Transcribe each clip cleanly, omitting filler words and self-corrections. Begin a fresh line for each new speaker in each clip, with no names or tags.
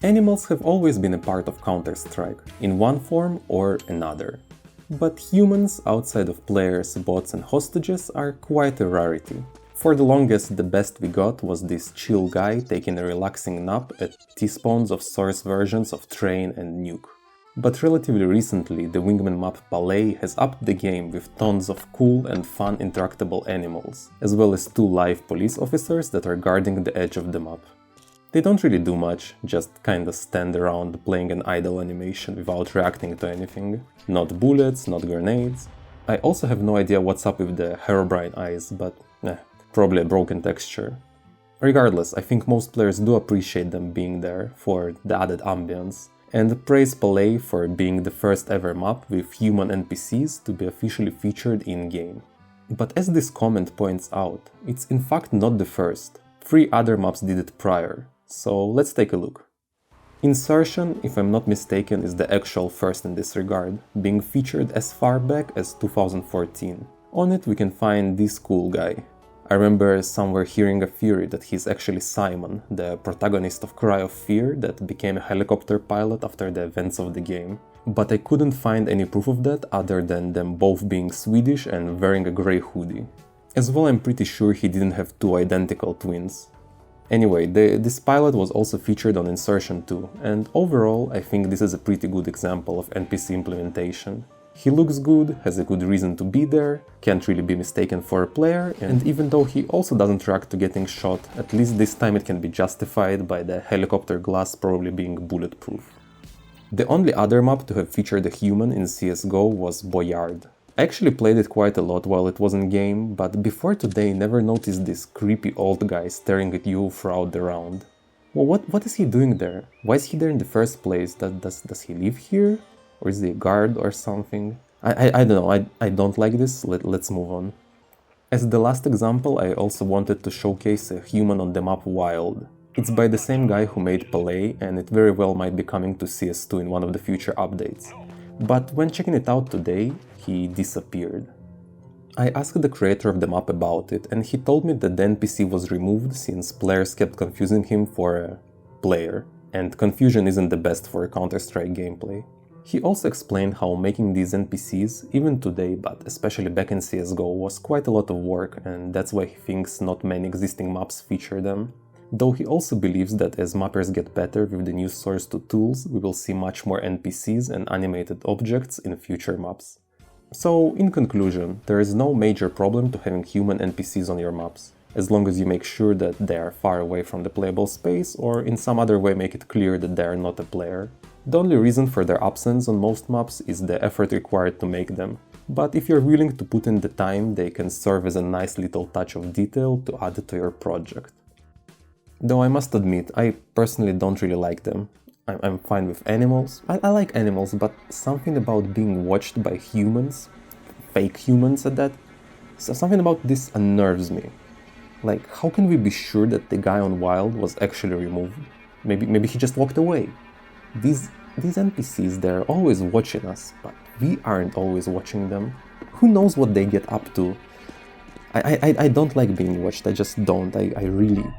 Animals have always been a part of Counter-Strike, in one form or another. But humans, outside of players, bots and hostages, are quite a rarity. For the longest, the best we got was this chill guy taking a relaxing nap at teaspoons of source versions of Train and Nuke. But relatively recently, the wingman map Ballet has upped the game with tons of cool and fun interactable animals, as well as 2 live police officers that are guarding the edge of the map. They don't really do much, just kinda stand around playing an idle animation without reacting to anything. Not bullets, not grenades. I also have no idea what's up with the Herobrine eyes, but probably a broken texture. Regardless, I think most players do appreciate them being there for the added ambience, and praise Ballet for being the first ever map with human NPCs to be officially featured in-game. But as this comment points out, it's in fact not the first. 3 other maps did it prior, so let's take a look. Insertion, if I'm not mistaken, is the actual first in this regard, being featured as far back as 2014. On it we can find this cool guy. I remember somewhere hearing a theory that he's actually Simon, the protagonist of Cry of Fear that became a helicopter pilot after the events of the game. But I couldn't find any proof of that other than them both being Swedish and wearing a grey hoodie. As well, I'm pretty sure he didn't have 2 identical twins. Anyway, this pilot was also featured on Insertion 2, and overall I think this is a pretty good example of NPC implementation. He looks good, has a good reason to be there, can't really be mistaken for a player, and even though he also doesn't react to getting shot, at least this time it can be justified by the helicopter glass probably being bulletproof. The only other map to have featured a human in CSGO was Boyard. I actually played it quite a lot while it was in game, but before today never noticed this creepy old guy staring at you throughout the round. Well, what is he doing there? Why is he there in the first place? Does he live here? Or is he a guard or something? I don't know, I don't like this, let's move on. As the last example, I also wanted to showcase a human on the map Wild. It's by the same guy who made Palais, and it very well might be coming to CS2 in one of the future updates. But when checking it out today, he disappeared. I asked the creator of the map about it, and he told me that the NPC was removed since players kept confusing him for a player, and confusion isn't the best for a Counter-Strike gameplay. He also explained how making these NPCs, even today but especially back in CSGO, was quite a lot of work, and that's why he thinks not many existing maps feature them. Though he also believes that as mappers get better with the new Source 2 tools, we will see much more NPCs and animated objects in future maps. So, in conclusion, there is no major problem to having human NPCs on your maps, as long as you make sure that they are far away from the playable space or in some other way make it clear that they are not a player. The only reason for their absence on most maps is the effort required to make them, but if you're willing to put in the time, they can serve as a nice little touch of detail to add to your project. Though I must admit, I personally don't really like them. I'm fine with animals. I like animals, but something about being watched by humans, fake humans at that, so something about this unnerves me. Like, how can we be sure that the guy on Wild was actually removed? Maybe he just walked away. These NPCs, they're always watching us, but we aren't always watching them. Who knows what they get up to? I don't like being watched, I just don't, I really...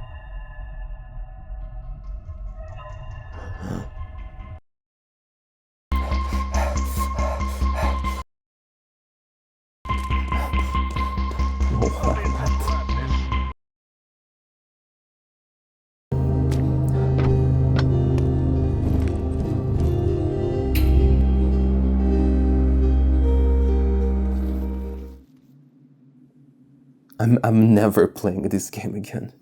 I'm never playing this game again.